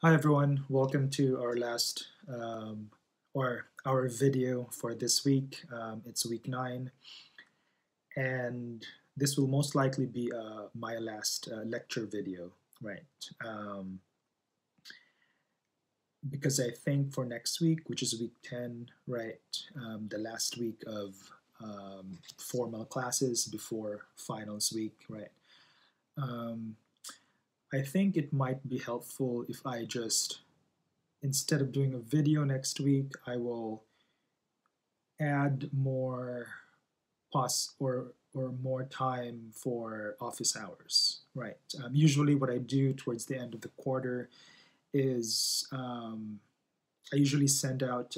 Hi everyone, welcome to our last or our video for this week. It's week 9, and this will most likely be my last lecture video, right? Um, because I think for next week, which is week 10, right, the last week of formal classes before finals week, right? Um, I think it might be helpful if I just, instead of doing a video next week, I will add more more time for office hours, right? Usually, what I do towards the end of the quarter is I usually send out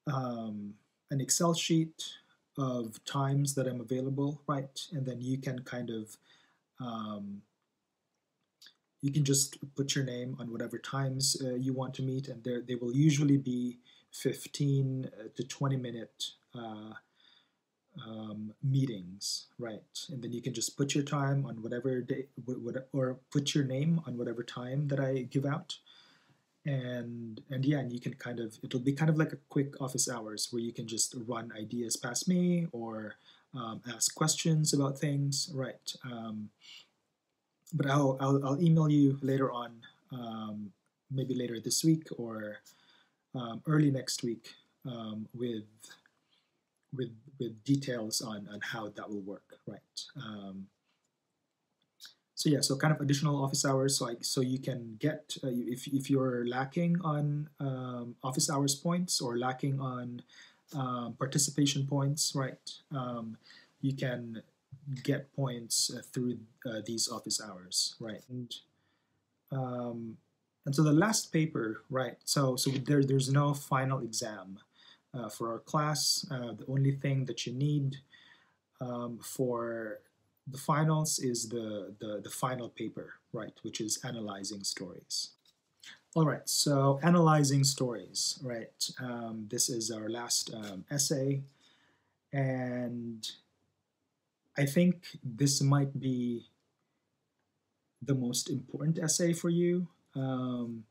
um, an Excel sheet of times that I'm available, right? And then you can kind of um, you can just put your name on whatever times you want to meet, and they will usually be 15 to 20-minute meetings, right? And then you can just put your time on whatever day, or put your name on whatever time that I give out, and yeah, and you can kind of it'll be kind of like a quick office hours where you can just run ideas past me or ask questions about things, right? But I'll email you later on, maybe later this week or early next week with with details on how that will work, right? So yeah, so kind of additional office hours, so you can get if you're lacking on office hours points or lacking on participation points, right? You can get points through these office hours, right? Um, and so the last paper, right? So there's no final exam for our class. The only thing that you need for the finals is the final paper, right? Which is analyzing stories. All right, so analyzing stories, right? This is our last essay, and I think this might be the most important essay for you. Um,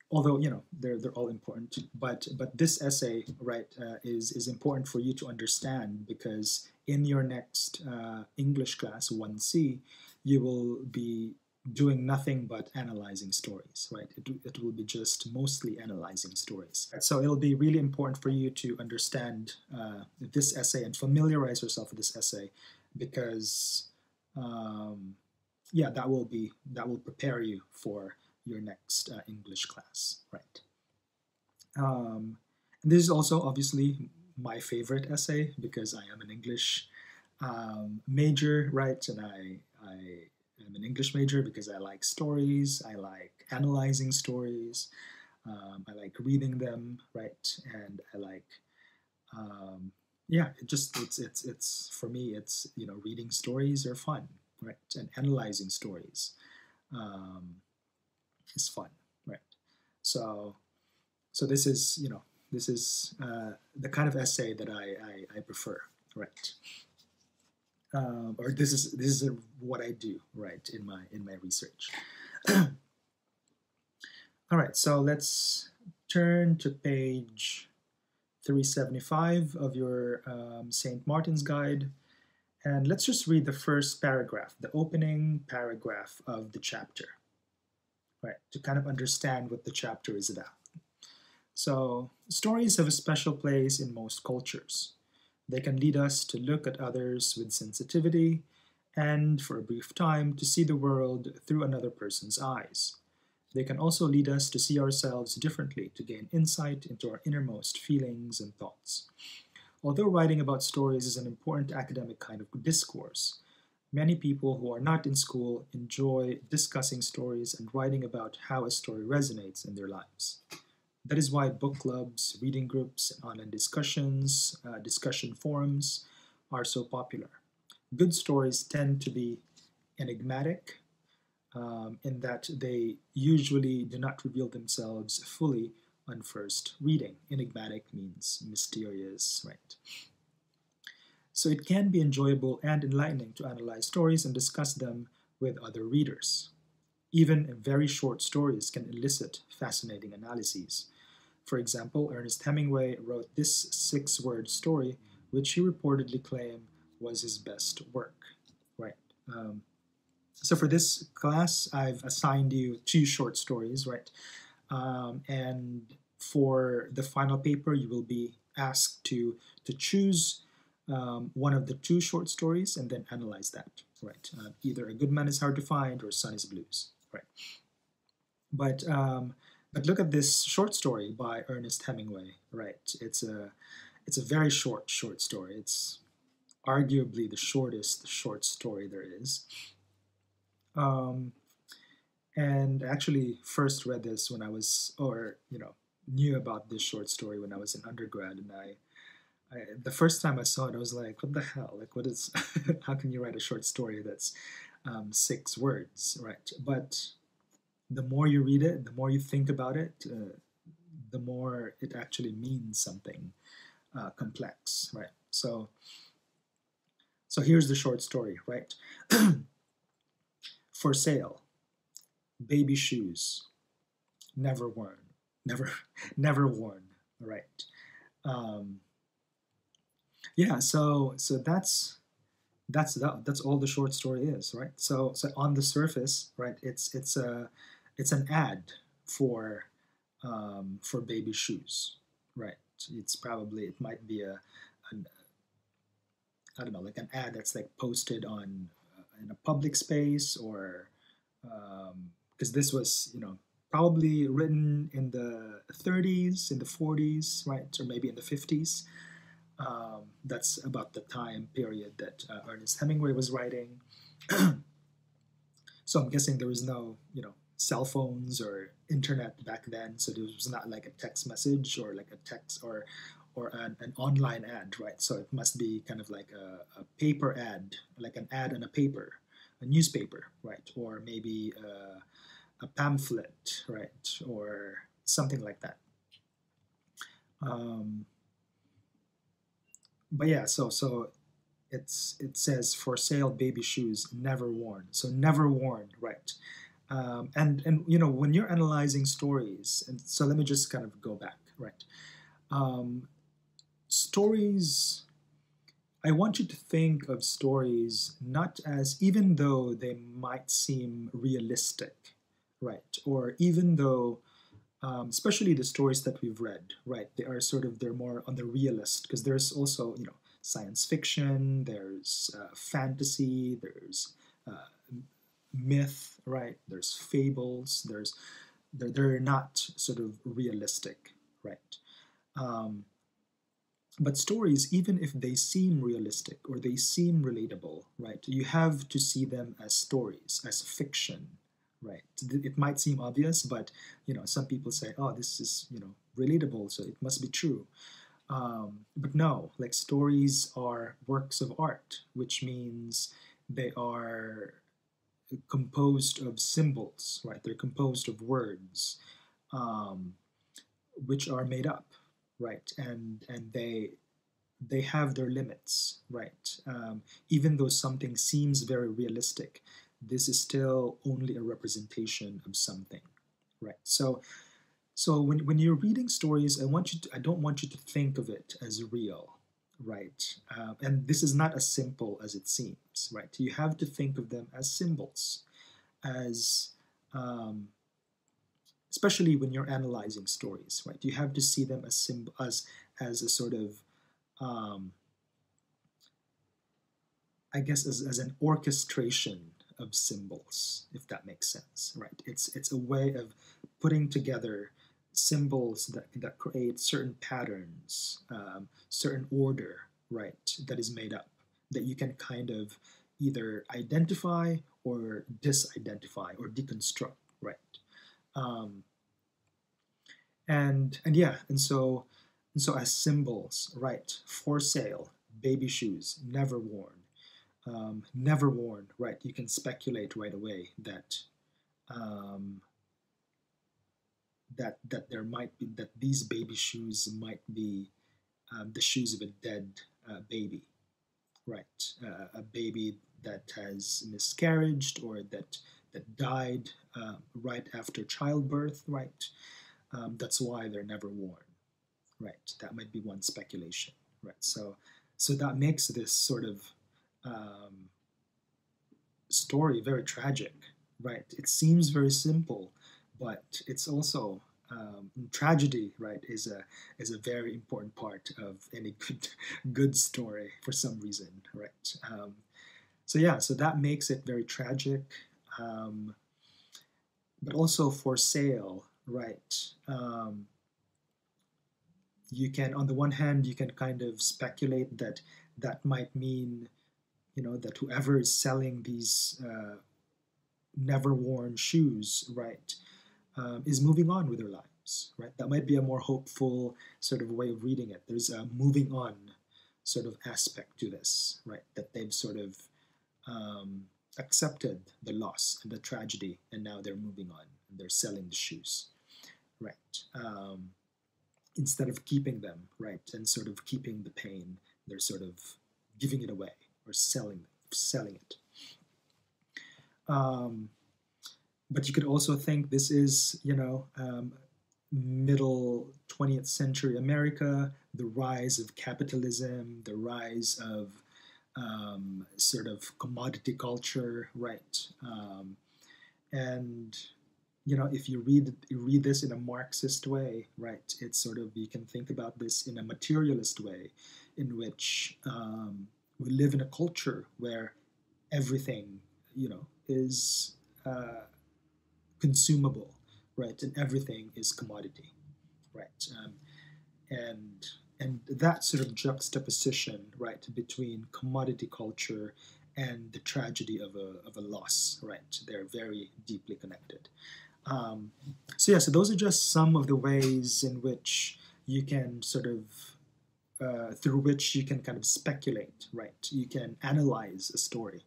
Although they're all important, but this essay, right, is important for you to understand, because in your next English class 1C, you will be doing nothing but analyzing stories, right? It will be just mostly analyzing stories. So it'll be really important for you to understand this essay and familiarize yourself with this essay, because um, yeah, that will prepare you for your next English class, right? And this is also obviously my favorite essay because I am an English major, right? And I am an English major because I like stories, I like analyzing stories, I like reading them, right? And I like um, yeah, it's for me, it's reading stories are fun, right? And analyzing stories um, is fun, right? So this is the kind of essay that I prefer, right? Or this is what I do, right, in my research. All right, so let's turn to page 375 of your St. Martin's Guide, and let's just read the first paragraph, the opening paragraph of the chapter, right, to kind of understand what the chapter is about. So, stories have a special place in most cultures. They can lead us to look at others with sensitivity and, for a brief time, to see the world through another person's eyes. They can also lead us to see ourselves differently, to gain insight into our innermost feelings and thoughts. Although writing about stories is an important academic kind of discourse, many people who are not in school enjoy discussing stories and writing about how a story resonates in their lives. That is why book clubs, reading groups, and online discussions, discussion forums are so popular. Good stories tend to be enigmatic, in that they usually do not reveal themselves fully on first reading. Enigmatic means mysterious, right? So it can be enjoyable and enlightening to analyze stories and discuss them with other readers. Even very short stories can elicit fascinating analyses. For example, Ernest Hemingway wrote this 6 word story, which he reportedly claimed was his best work. Right. Um, so for this class, I've assigned you 2 short stories, right? And for the final paper, you will be asked to choose one of the 2 short stories and then analyze that, right? Either A Good Man is Hard to Find or Sun is Blues, right? But but look at this short story by Ernest Hemingway, right? It's a very short story. It's arguably the shortest short story there is. Um, and I actually first read this when I was, or knew about this short story when I was in undergrad, and the first time I saw it, I was like, "What the hell? Like, what is? How can you write a short story that's 6 words, right?" But the more you read it, the more you think about it, the more it actually means something complex, right? So here's the short story, right? For sale, baby shoes, never worn, never, never worn, right? Um, yeah, so that's all the short story is, right? So on the surface, right, it's an ad for baby shoes, right? It might be an I don't know, like an ad that's like posted on in a public space, or because this was probably written in the 30s, in the 40s, right, or maybe in the 50s. That's about the time period that Ernest Hemingway was writing. So I'm guessing there was no, cell phones or internet back then. So there was not like a text message or like a text or an online ad, right? So it must be kind of like a paper ad, like an ad on a paper, a newspaper, right? Or maybe a pamphlet, right? Or something like that. Um, but yeah, so it says for sale baby shoes never worn. So never worn, right? And when you're analyzing stories, and so let me just kind of go back, right? Um, Stories. I want you to think of stories not as, even though they might seem realistic, right? Or even though especially the stories that we've read, right? They're more on the realist, because there's also science fiction, there's fantasy, there's uh, myth, right? There's fables. They're not sort of realistic, right? Um, but stories, even if they seem realistic or they seem relatable, right? You have to see them as stories, as fiction, right? It might seem obvious, but some people say, "Oh, this is relatable, so it must be true." But no, like stories are works of art, which means they are composed of symbols, right? They're composed of words, um, which are made up, right? And they have their limits, right? Even though something seems very realistic, this is still only a representation of something, right? So when you're reading stories, I don't want you to think of it as real, right? And this is not as simple as it seems, right? You have to think of them as symbols, as um, especially when you're analyzing stories, right? You have to see them as as a sort of um, I guess as an orchestration of symbols, if that makes sense, right? It's a way of putting together symbols that create certain patterns, certain order, right? That is made up, that you can kind of either identify or disidentify or deconstruct, right? Um, and yeah, and so as symbols, right? For sale, baby shoes, never worn. Never worn, right? You can speculate right away um, that there might be that these baby shoes might be the shoes of a dead baby, right? A baby that has miscarried or that that died right after childbirth, right? That's why they're never worn, right? That might be one speculation, right? So that makes this sort of um, story very tragic, right? It seems very simple, but it's also tragedy, right? Is a very important part of any good story for some reason, right? So yeah, so that makes it very tragic, um, but also for sale, right? You can, on the one hand, you can kind of speculate that that might mean, that whoever is selling these never worn shoes, right, is moving on with their lives, right? That might be a more hopeful sort of way of reading it. There's a moving on sort of aspect to this, right? That they've sort of accepted the loss and the tragedy, and now they're moving on and they're selling the shoes, right? Instead of keeping them, right, and sort of keeping the pain, they're sort of giving it away or selling it. But you could also think this is, middle 20th century America, the rise of capitalism, the rise of sort of commodity culture, right? And if you read this in a Marxist way, right, it's sort of, you can think about this in a materialist way, in which we live in a culture where everything, is consumable, right, and everything is commodity, right, and that sort of juxtaposition, right, between commodity culture and the tragedy of a loss, right, they're very deeply connected. So those are just some of the ways in which you can sort of, through which you can kind of speculate, right? You can analyze a story,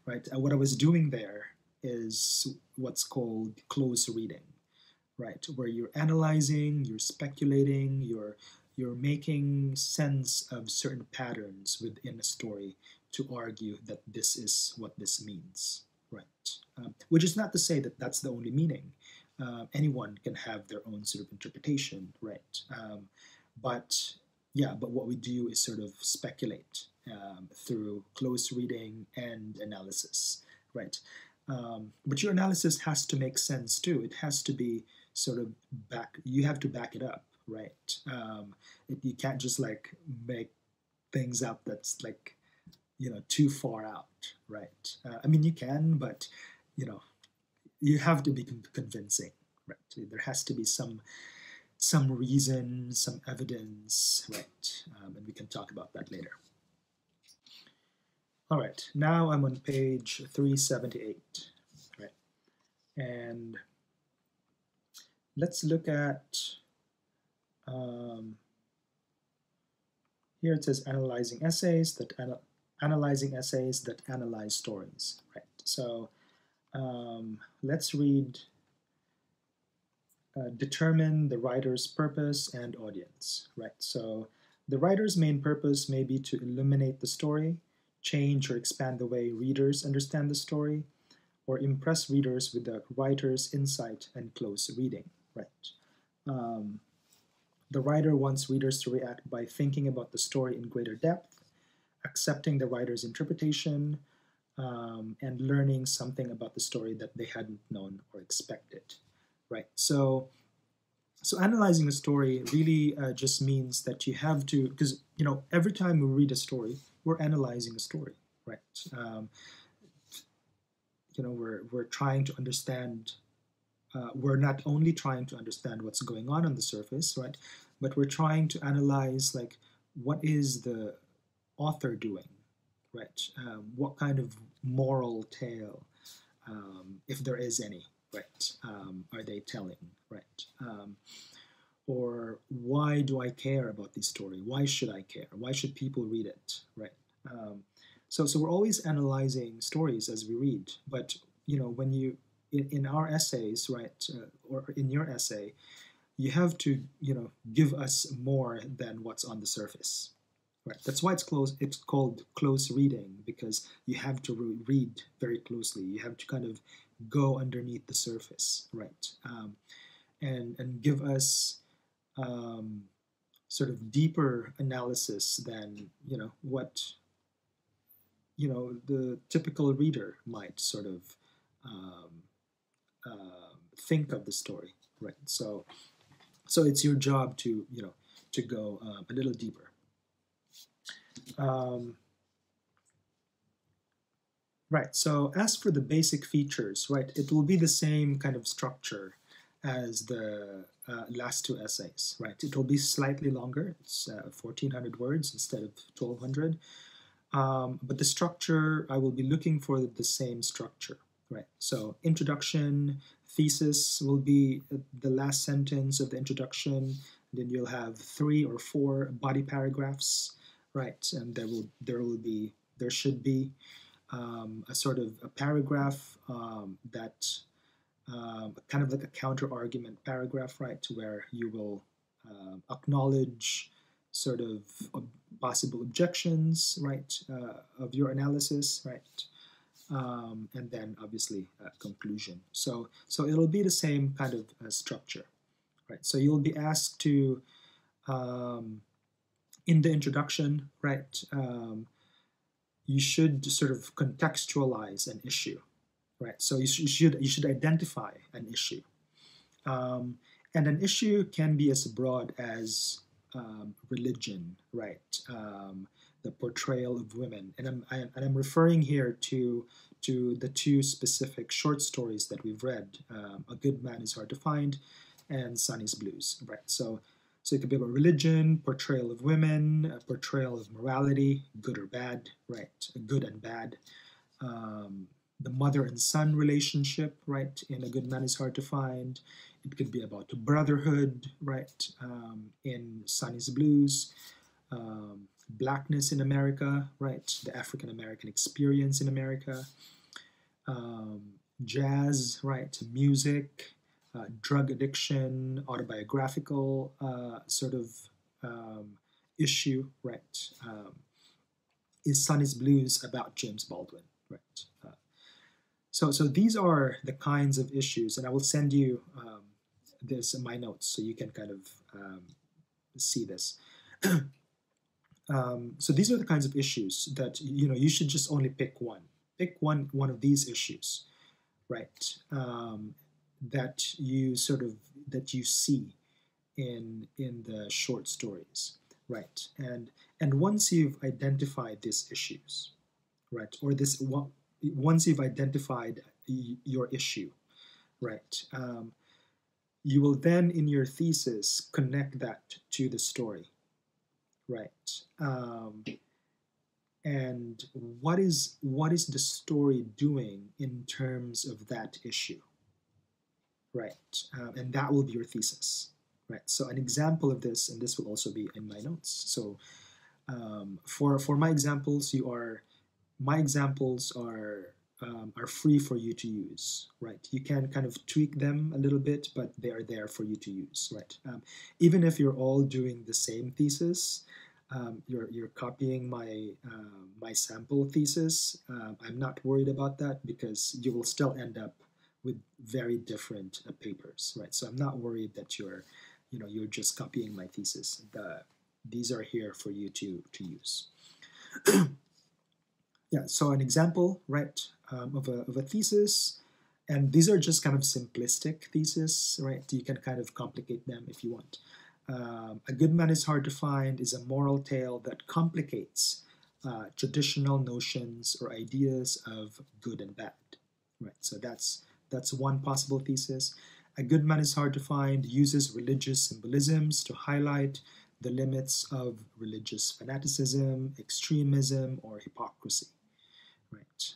right? What I was doing there is what's called close reading, right? Where you're analyzing, you're speculating, you're making sense of certain patterns within a story to argue that this is what this means, right? Which is not to say that that's the only meaning. Anyone can have their own sort of interpretation, right? But but what we do is sort of speculate through close reading and analysis, right? But your analysis has to make sense too. It has to be sort of you have to back it up, right? You can't just like make things up that's like, too far out, right? I mean, you can, but, you have to be convincing, right? There has to be some reason, some evidence, right? And we can talk about that later. All right, now I'm on page 378, right? And let's look at, here it says analyzing essays that analyze stories, right? So let's read determine the writer's purpose and audience, right? So the writer's main purpose may be to illuminate the story, change or expand the way readers understand the story, or impress readers with the writer's insight and close reading, right? The writer wants readers to react by thinking about the story in greater depth, accepting the writer's interpretation, and learning something about the story that they hadn't known or expected, right? So analyzing a story really just means that you have to, because every time we read a story, we're analyzing a story, right? We're trying to understand. We're not only trying to understand what's going on the surface, right? But we're trying to analyze, like, what is the author doing, right? What kind of moral tale, if there is any, right, are they telling, right? Or why do I care about this story? Why should I care? Why should people read it, right? So we're always analyzing stories as we read, but when you in our essays, right, or in your essay, you have to give us more than what's on the surface, Right. That's why it's close. It's called close reading because you have to read very closely. You have to kind of go underneath the surface, right? And give us um, sort of deeper analysis than what the typical reader might sort of um, think of the story, right? So it's your job to to go a little deeper. Um, right. So as for the basic features, right, it will be the same kind of structure as the last two essays, right? It will be slightly longer. It's 1,400 words instead of 1,200. But the structure, I will be looking for the same structure, right? So introduction, thesis will be the last sentence of the introduction. Then you'll have 3 or 4 body paragraphs, right? And there should be a sort of a paragraph that kind of like a counter argument paragraph, right? Where you will acknowledge sort of possible objections, right, of your analysis, right, and then obviously conclusion. So it'll be the same kind of structure, right? So you'll be asked to in the introduction, right, you should sort of contextualize an issue, right? So you should identify an issue, and an issue can be as broad as religion, right? The portrayal of women, and I'm referring here to the two specific short stories that we've read: "A Good Man Is Hard to Find" and "Sonny's Blues," right? So it could be about religion, portrayal of women, portrayal of morality, good or bad, right? Good and bad. The mother and son relationship, right? In "A Good Man Is Hard to Find." It could be about brotherhood, right? In "Sonny's Blues." Blackness in America, right? The African American experience in America. Jazz, right? Music, drug addiction, autobiographical sort of issue, right? Is "Sonny's Blues" about James Baldwin, right? So these are the kinds of issues, and I will send you this in my notes so you can kind of see this. So these are the kinds of issues that you should just only pick one. Pick one of these issues, right? That you see in the short stories, right? And once you've identified these issues, right, or once you've identified your issue, right, you will then in your thesis connect that to the story, right? And what is the story doing in terms of that issue, right? And that will be your thesis, right? So an example of this, and this will also be in my notes. So for my examples, my examples are free for you to use, right? You can kind of tweak them a little bit, but they are there for you to use, right? Even if you're all doing the same thesis, you're copying my sample thesis. I'm not worried about that because you will still end up with very different papers, right? So I'm not worried that you're just copying my thesis. These are here for you to use. Yeah, so an example, right, of a thesis, and these are just kind of simplistic thesis, right? You can kind of complicate them if you want. "A Good Man Is Hard to Find" is a moral tale that complicates traditional notions or ideas of good and bad, right? So that's one possible thesis. "A Good Man Is Hard to Find" uses religious symbolisms to highlight the limits of religious fanaticism, extremism, or hypocrisy, right?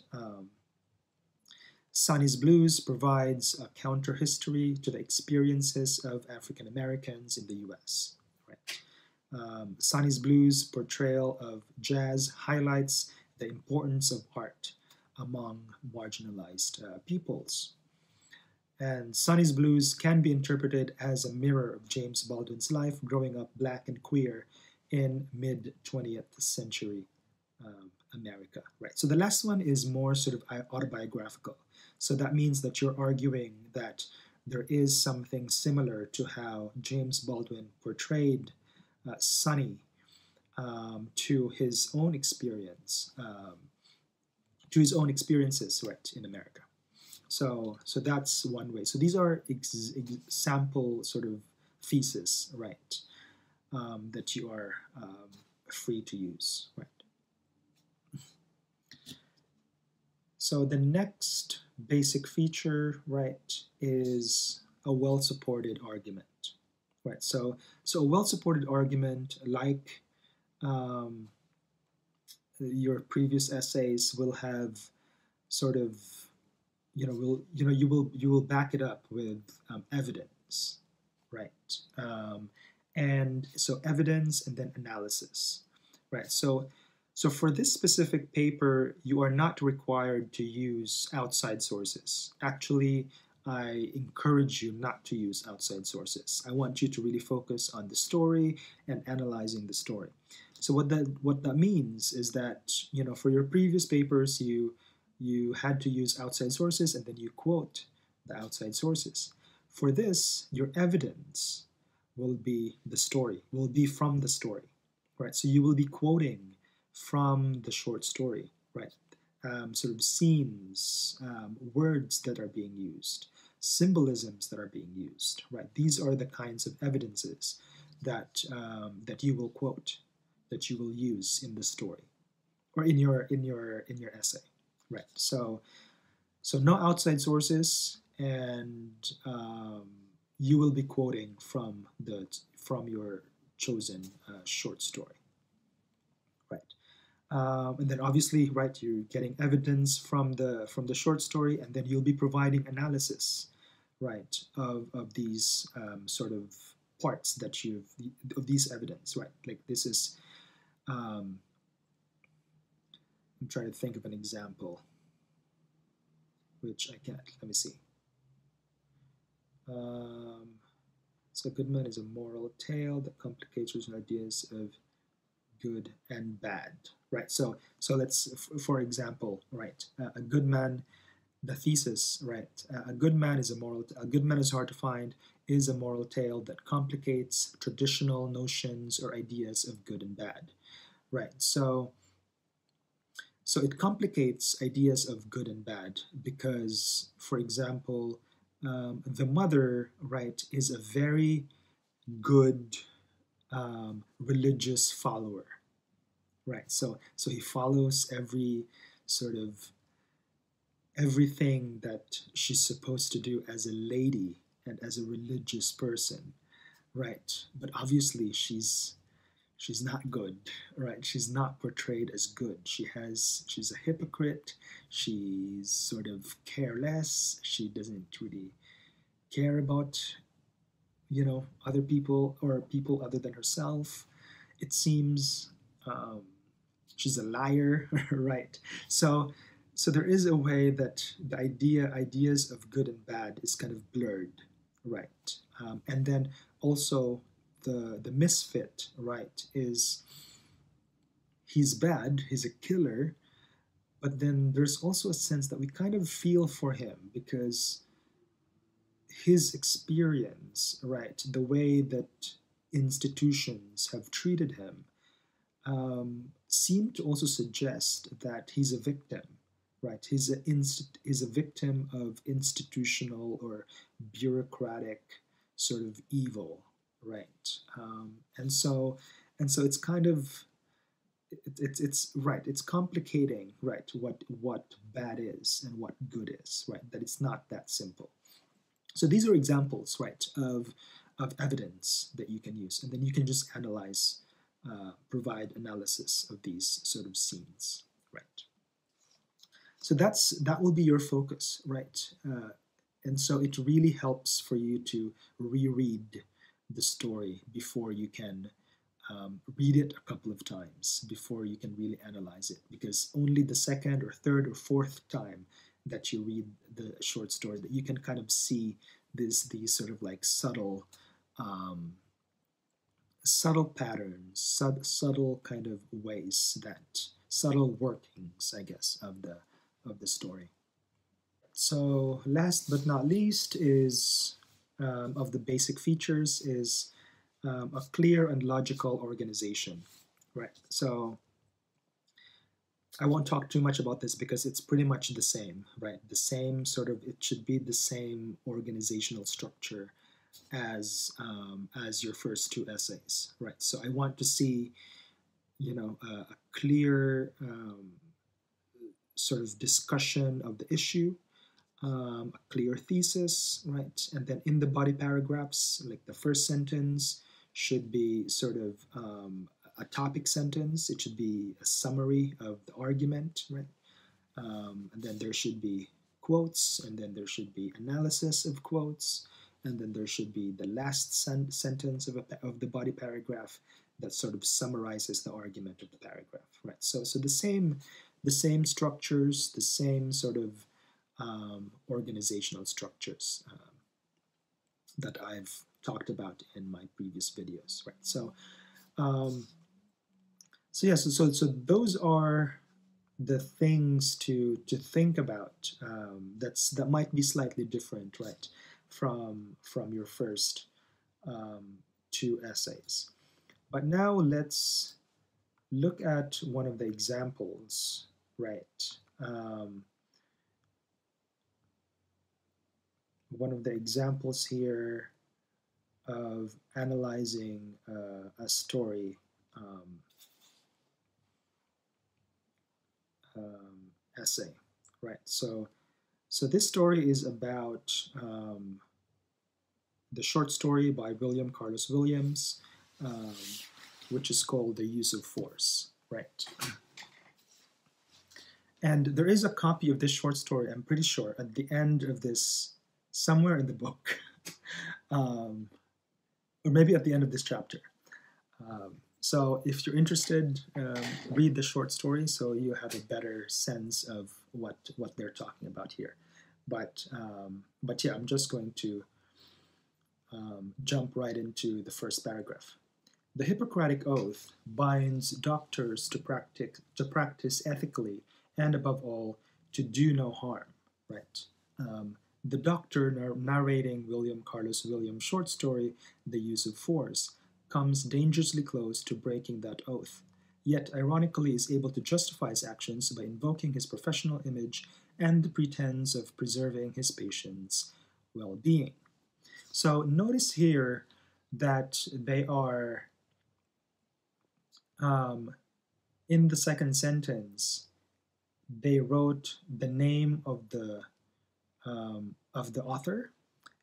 "Sonny's Blues" provides a counter-history to the experiences of African Americans in the U.S. Right? Sonny's Blues' portrayal of jazz highlights the importance of art among marginalized peoples. And "Sonny's Blues" can be interpreted as a mirror of James Baldwin's life growing up black and queer in mid 20th century America, right? So the last one is more sort of autobiographical. So that means that you're arguing that there is something similar to how James Baldwin portrayed Sonny to his own experience, to his own experiences, right, in America. So that's one way. So these are sample sort of thesis, right, that you are free to use, right. So the next basic feature, right, is a well-supported argument, right? So a well-supported argument, like your previous essays, will have sort of, you will back it up with evidence, right? And so evidence and then analysis, right? So for this specific paper, you are not required to use outside sources. Actually, I encourage you not to use outside sources. I want you to really focus on the story and analyzing the story. So what that means is that, for your previous papers, you had to use outside sources and then you quote the outside sources. For this, your evidence will be the story, will be from the story, right? So you will be quoting from the short story, right? Sort of scenes, words that are being used, symbolisms that are being used, right? These are the kinds of evidences that that you will quote, that you will use in the story, or in your essay, right? So no outside sources, and you will be quoting from your chosen short story, right? And then obviously, right, you're getting evidence from the short story, and then you'll be providing analysis, right, of these sort of parts that of these evidence, right? Like this is, I'm trying to think of an example, which I can't. Let me see. So Goodman is a moral tale that complicates original ideas of good and bad, right? So let's, for example, right, a good man, the thesis, right? A good man is a good man is hard to find is a moral tale that complicates traditional notions or ideas of good and bad, right? So it complicates ideas of good and bad because, for example, the mother, right, is a very good religious follower, right? So he follows every sort of everything that she's supposed to do as a lady and as a religious person, right? But obviously she's not good, right? She's not portrayed as good. She's a hypocrite. She's sort of careless. She doesn't really care about, other people or people other than herself. It seems she's a liar, right? So there is a way that the ideas of good and bad is kind of blurred, right? And then also the misfit, right, is he's bad, he's a killer, but then there's also a sense that we kind of feel for him because his experience, right, the way that institutions have treated him, seem to also suggest that he's a victim, right? He's a victim of institutional or bureaucratic sort of evil, right? And so it's kind of it's right. It's complicating, right? What bad is and what good is, right? That it's not that simple. So these are examples, right, of evidence that you can use, and then you can just analyze, provide analysis of these sort of scenes, right? So that will be your focus, right? And so it really helps for you to reread the story before you can read it a couple of times before you can really analyze it, because only the second or third or fourth time that you read the short story that you can kind of see these sort of like subtle subtle patterns, subtle kind of ways, that subtle workings, I guess, of the story. So last but not least is of the basic features is a clear and logical organization, right? So I won't talk too much about this because it's pretty much the same, right? The same sort of, it should be the same organizational structure as your first two essays, right? So I want to see, a clear sort of discussion of the issue, a clear thesis, right? And then in the body paragraphs, like the first sentence should be sort of a topic sentence. It should be a summary of the argument, right? And then there should be quotes, and then there should be analysis of quotes, and then there should be the last sentence of the body paragraph that sort of summarizes the argument of the paragraph, right? So the same structures, the same sort of organizational structures that I've talked about in my previous videos, right? So those are the things to think about that might be slightly different, right, from your first two essays. But now let's look at one of the examples, right? One of the examples here of analyzing a story essay, right? So this story is about the short story by William Carlos Williams, which is called The Use of Force, right? And there is a copy of this short story, I'm pretty sure, at the end of this, somewhere in the book, or maybe at the end of this chapter. So if you're interested, read the short story so you have a better sense of what they're talking about here. But yeah, I'm just going to jump right into the first paragraph. The Hippocratic Oath binds doctors to practice ethically and, above all, to do no harm, right? The doctor narrating William Carlos Williams' short story, The Use of Force, comes dangerously close to breaking that oath, yet ironically is able to justify his actions by invoking his professional image and the pretense of preserving his patient's well-being. So notice here that they are, in the second sentence, they wrote the name of the author,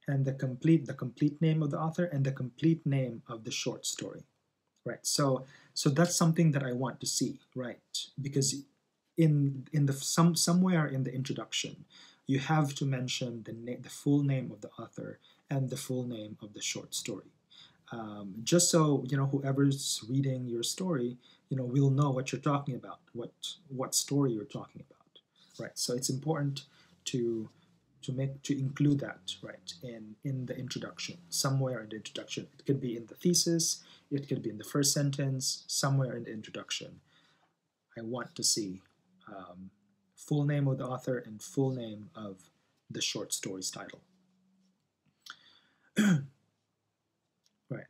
and the complete name of the author, and the complete name of the short story, right? So that's something that I want to see, right? Because in the somewhere in the introduction, you have to mention the full name of the author and the full name of the short story, just so whoever's reading your story, will know what you're talking about, what story you're talking about, right? So it's important to include that, right, in the introduction, somewhere in the introduction. It could be in the thesis, it could be in the first sentence, somewhere in the introduction. I want to see full name of the author and full name of the short story's title. Right.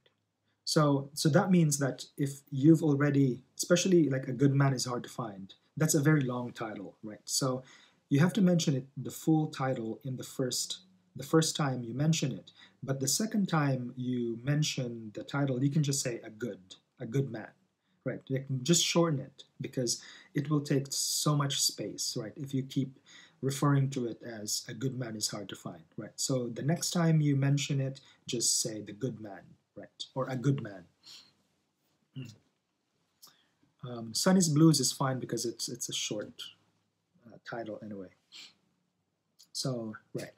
So that means that if you've already, especially like A Good Man is Hard to Find, that's a very long title, right? So you have to mention it, the full title, in the first time you mention it. But the second time you mention the title, you can just say a good man, right? You can just shorten it because it will take so much space, right? If you keep referring to it as A Good Man is Hard to Find, right? So the next time you mention it, just say The Good Man, right? Or A Good Man. Sunny's Blues is fine because it's a short title anyway. So, right.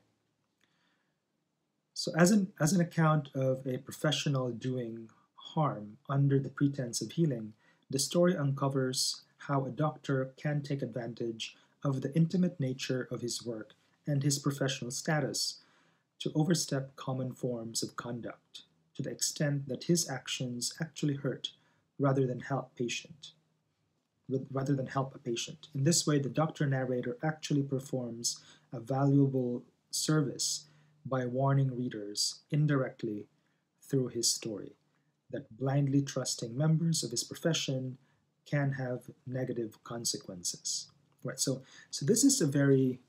So as an account of a professional doing harm under the pretense of healing, the story uncovers how a doctor can take advantage of the intimate nature of his work and his professional status to overstep common forms of conduct. to the extent that his actions actually hurt rather than help a patient. In this way, the doctor narrator actually performs a valuable service by warning readers indirectly through his story that blindly trusting members of his profession can have negative consequences. Right. So this is a very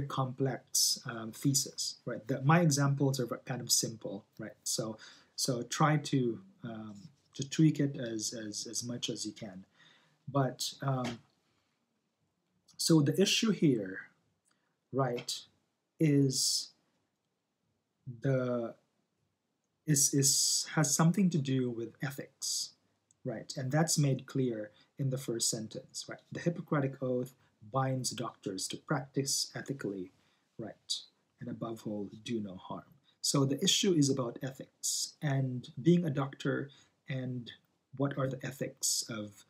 complex thesis. Right. My examples are kind of simple. Right. So try to tweak it as much as you can. But so the issue here, right, is the is has something to do with ethics, right? And that's made clear in the first sentence, right? The Hippocratic Oath binds doctors to practice ethically, right? And above all, do no harm. So the issue is about ethics and being a doctor, and what are the ethics of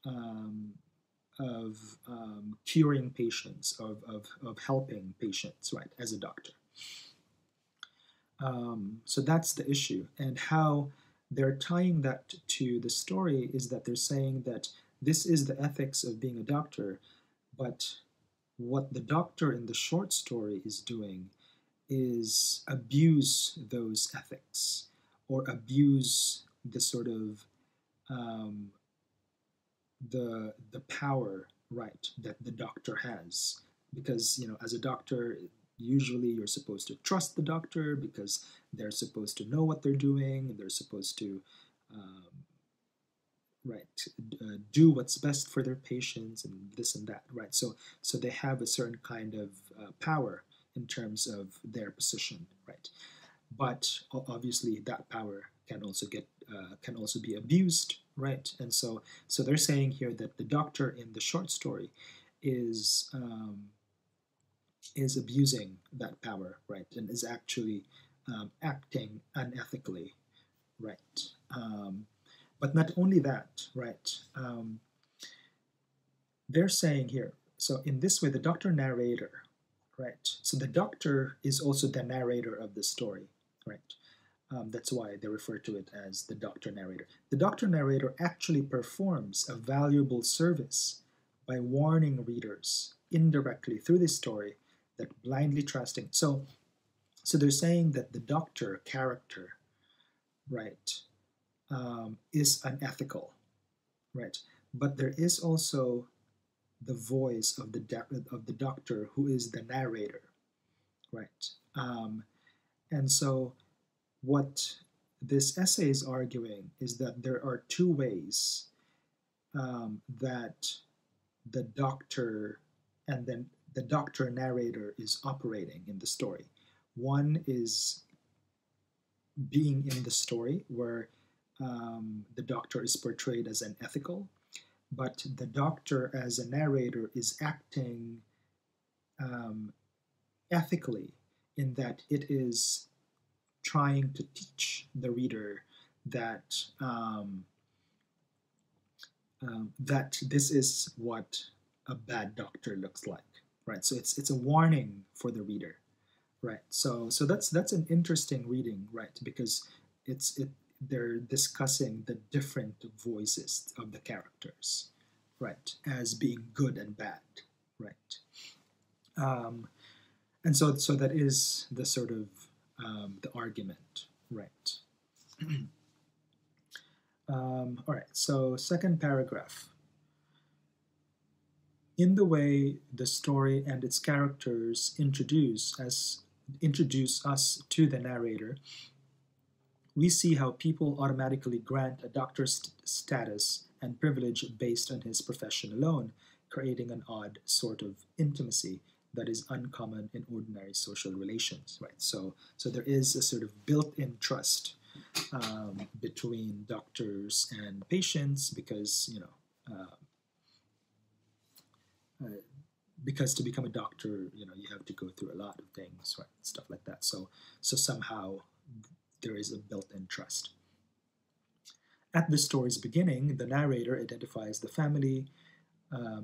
um, curing patients, of helping patients, right, as a doctor. So that's the issue. And how they're tying that to the story is that they're saying that this is the ethics of being a doctor, but what the doctor in the short story is doing is abuse those ethics, or abuse the sort of the power, right, that the doctor has. Because, as a doctor, usually you're supposed to trust the doctor because they're supposed to know what they're doing, they're supposed to do what's best for their patients, and this and that, right? So they have a certain kind of power in terms of their position, right? But obviously that power can also be abused, right? And so they're saying here that the doctor in the short story is abusing that power, right, and is actually acting unethically, right? But not only that, right? They're saying here, so in this way, the doctor narrator, right? So the doctor is also the narrator of the story, right? That's why they refer to it as the doctor narrator. The doctor narrator actually performs a valuable service by warning readers indirectly through this story that blindly trusting. So they're saying that the doctor character, right, is unethical, right? But there is also the voice of the doctor who is the narrator, right? And so what this essay is arguing is that there are two ways that the doctor and then the doctor narrator is operating in the story. One is being in the story where the doctor is portrayed as unethical, but the doctor as a narrator is acting ethically, in that it is trying to teach the reader that that this is what a bad doctor looks like, right? So it's a warning for the reader, right? So that's an interesting reading, right? Because they're discussing the different voices of the characters, right, as being good and bad, right? And so that is the sort of the argument, right? All right, so second paragraph. In the way the story and its characters introduce us to the narrator, we see how people automatically grant a doctor's status and privilege based on his profession alone, creating an odd sort of intimacy that is uncommon in ordinary social relations, right? So there is a sort of built-in trust between doctors and patients, because because to become a doctor, you have to go through a lot of things, right? Stuff like that. So somehow there is a built-in trust. At the story's beginning, the narrator identifies the family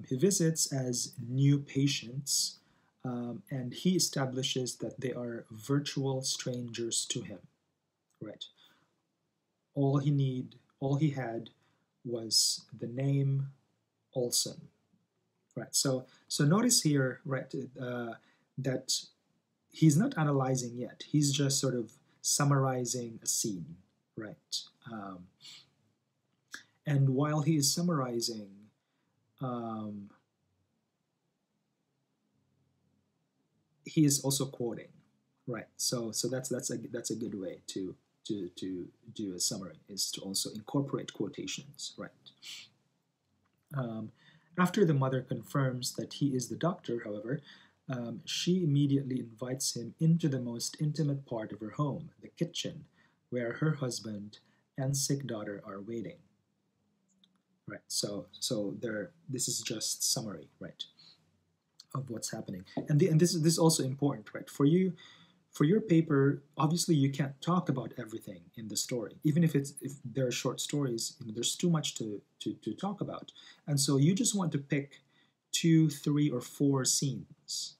he visits as new patients and he establishes that they are virtual strangers to him, right? All he had was the name Olson, right? So notice here, right, that he's not analyzing yet. He's just sort of summarizing a scene, right? And while he is summarizing, um, he is also quoting, right? So that's a good way to do a summary, is to also incorporate quotations, right? Um, After the mother confirms that he is the doctor, however, she immediately invites him into the most intimate part of her home, the kitchen, where her husband and sick daughter are waiting. Right. So there. This is just summary, right, of what's happening, and this is also important, right, for you. For your paper, obviously you can't talk about everything in the story, even if there are short stories. There's too much to talk about, and so you just want to pick two, three, or four scenes,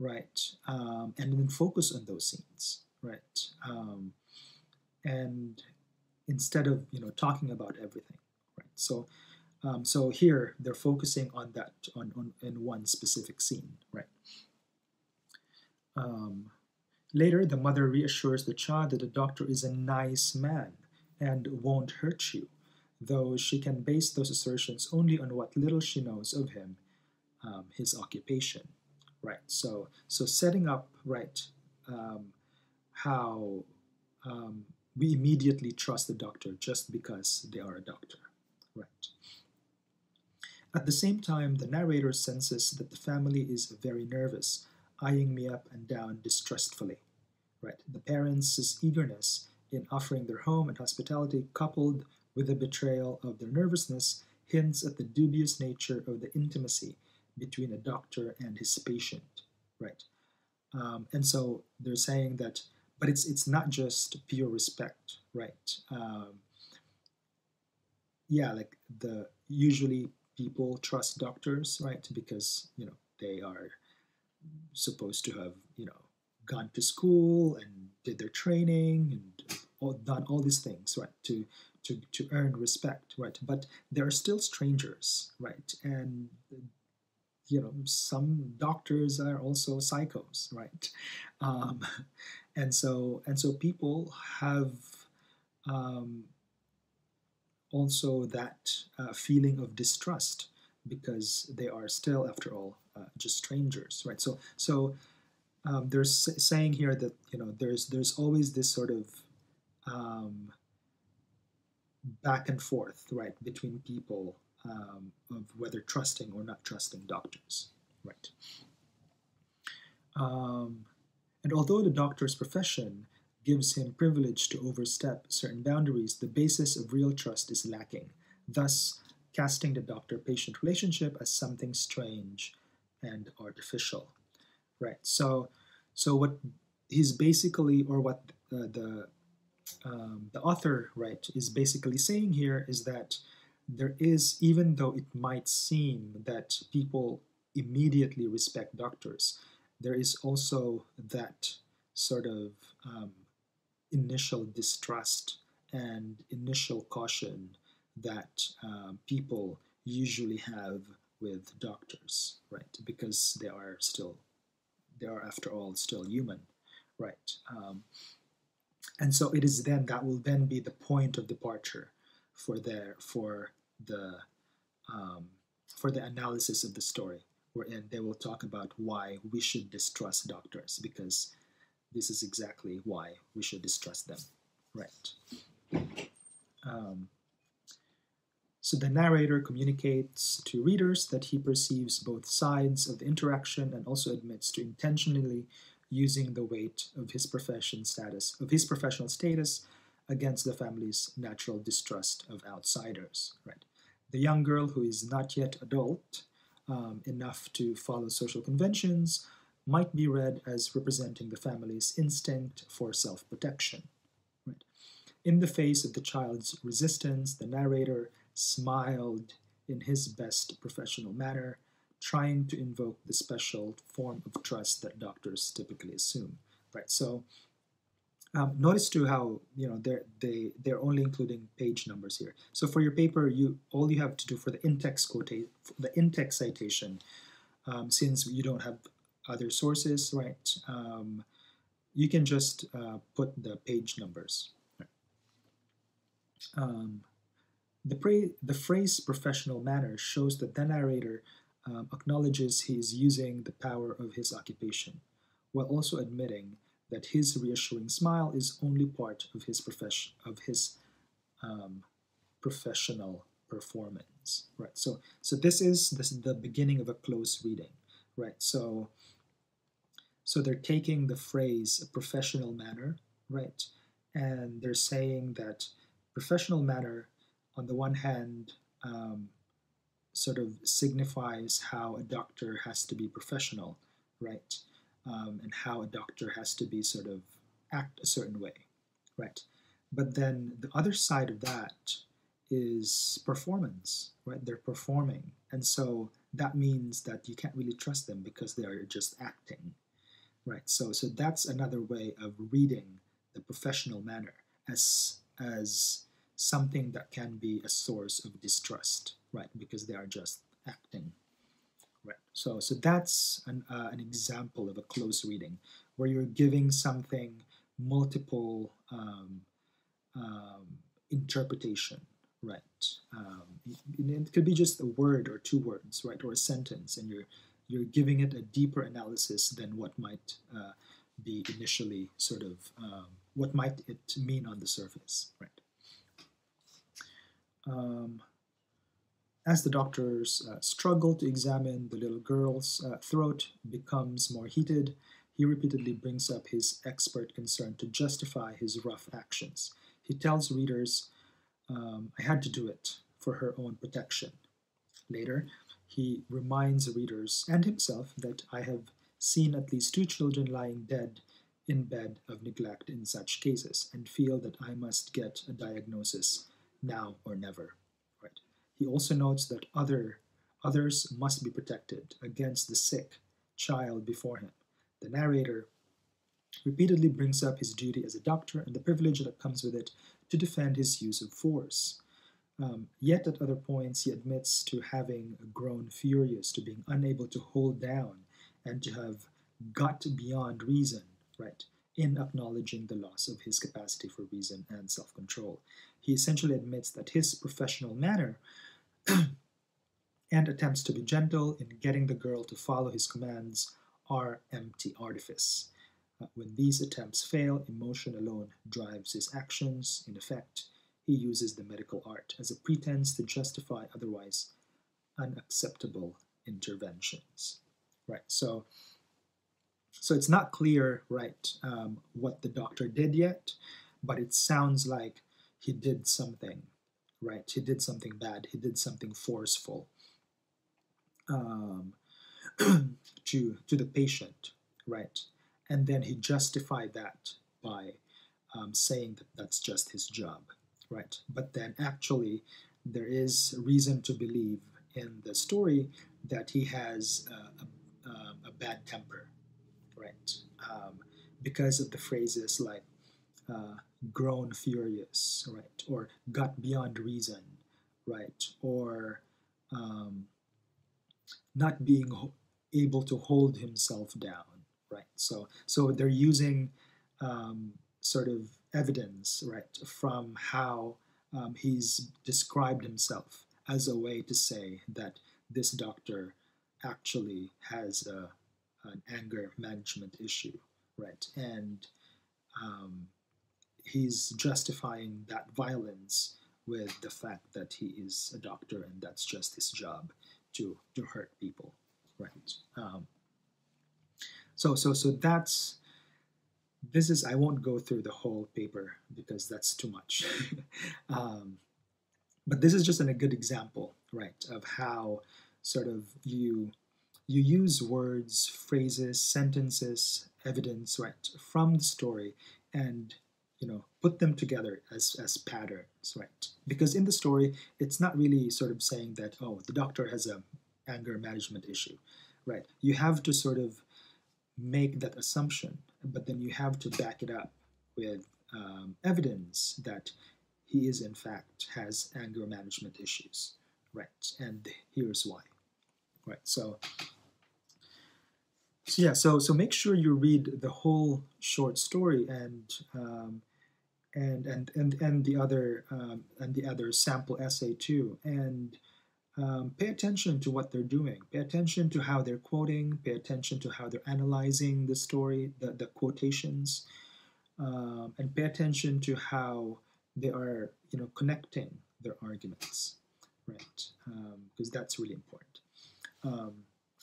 right, and then focus on those scenes, right, and instead of talking about everything, right. So here they're focusing on that on in one specific scene, right. Um, Later, the mother reassures the child that the doctor is a nice man and won't hurt you, though she can base those assertions only on what little she knows of him, his occupation. Right. So setting up, right, um, how we immediately trust the doctor just because they are a doctor. Right. At the same time, the narrator senses that the family is very nervous, eyeing me up and down distrustfully. Right. The parents' eagerness in offering their home and hospitality, coupled with the betrayal of their nervousness, hints at the dubious nature of the intimacy between a doctor and his patient. Right. And so they're saying that, but it's not just pure respect, right? Yeah, like the usually people trust doctors, right? Because they are supposed to have gone to school and did their training and done all these things, right, to earn respect, right. But there are still strangers, right, and some doctors are also psychos, right. um, and so people have um, also that feeling of distrust because they are still, after all, just strangers, right. So they're saying here that there's always this sort of um, back and forth, right, between people, of whether trusting or not trusting doctors, right. Um, and although the doctor's profession gives him privilege to overstep certain boundaries, the basis of real trust is lacking, thus casting the doctor-patient relationship as something strange and artificial. Right. So what he's basically, or what the author, right, is basically saying here is that there is, even though it might seem that people immediately respect doctors, there is also that sort of um, initial distrust and initial caution that people usually have with doctors, right? Because they are after all still human, right? And so it is then that will then be the point of departure for the um, for the analysis of the story, wherein they will talk about why we should distrust doctors, because this is exactly why we should distrust them, right? Um, so the narrator communicates to readers that he perceives both sides of the interaction and also admits to intentionally using the weight of his professional status against the family's natural distrust of outsiders. Right. The young girl, who is not yet adult enough to follow social conventions, might be read as representing the family's instinct for self-protection. Right. In the face of the child's resistance, the narrator smiled in his best professional manner, trying to invoke the special form of trust that doctors typically assume, right? So notice too how they're only including page numbers here. So for your paper, all you have to do for the in-text citation, since you don't have other sources, right? You can just put the page numbers. The phrase professional manner shows that the narrator acknowledges he is using the power of his occupation, while also admitting that his reassuring smile is only part of his professional performance. Right. So this is the beginning of a close reading. Right. So they're taking the phrase professional manner, right, and they're saying that professional manner, on the one hand, sort of signifies how a doctor has to be professional, right, and how a doctor has to be sort of act a certain way, right. But then the other side of that is performance, right? They're performing, and so that means that you can't really trust them because they are just acting, right? So that's another way of reading the professional manner as something that can be a source of distrust, right? Because they are just acting, right? So that's an example of a close reading where you're giving something multiple interpretation, right? It could be just a word or two words, right, or a sentence, and you're giving it a deeper analysis than what might be initially sort of what might it mean on the surface, right? As the doctors struggle to examine the little girl's throat becomes more heated, he repeatedly brings up his expert concern to justify his rough actions. He tells readers, I had to do it for her own protection. Later, he reminds readers and himself that I have seen at least 2 children lying dead in bed of neglect in such cases, and feel that I must get a diagnosis now or never. Right. He also notes that others must be protected against the sick child before him. The narrator repeatedly brings up his duty as a doctor and the privilege that comes with it to defend his use of force. Yet at other points, he admits to having grown furious, to being unable to hold down, and to have got beyond reason, right, in acknowledging the loss of his capacity for reason and self control. He essentially admits that his professional manner and attempts to be gentle in getting the girl to follow his commands are empty artifice. When these attempts fail, emotion alone drives his actions. In effect, he uses the medical art as a pretense to justify otherwise unacceptable interventions. Right. So it's not clear, right, what the doctor did yet, but it sounds like he did something, right? He did something bad. He did something forceful to the patient, right? And then he justified that by saying that that's just his job, right? But then actually, there is reason to believe in the story that he has a bad temper, right? Because of the phrases like grown furious, right? Or got beyond reason, right? Or not being able to hold himself down, right? So they're using sort of evidence, right, from how he's described himself as a way to say that this doctor actually has an anger management issue, right? And he's justifying that violence with the fact that he is a doctor and that's just his job to hurt people, right? So that's this is I won't go through the whole paper because that's too much, but this is just a good example, right, of how sort of you use words, phrases, sentences, evidence, right, from the story, and put them together as patterns, right? Because in the story, it's not really sort of saying that, oh, the doctor has a anger management issue, right? You have to sort of make that assumption, but then you have to back it up with evidence that he is in fact has anger management issues, right? And here's why, right? So make sure you read the whole short story and the other sample essay too, and pay attention to what they're doing. Pay attention to how they're quoting. Pay attention to how they're analyzing the story, the quotations, and pay attention to how they are, connecting their arguments, right? Because that's really important. Um,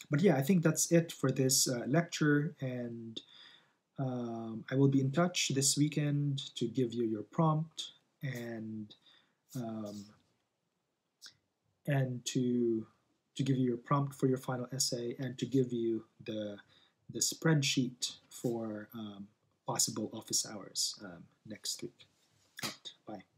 but yeah, I think that's it for this lecture, and I will be in touch this weekend to give you your prompt and um, to give you your prompt for your final essay and to give you the spreadsheet for possible office hours next week. Right, bye.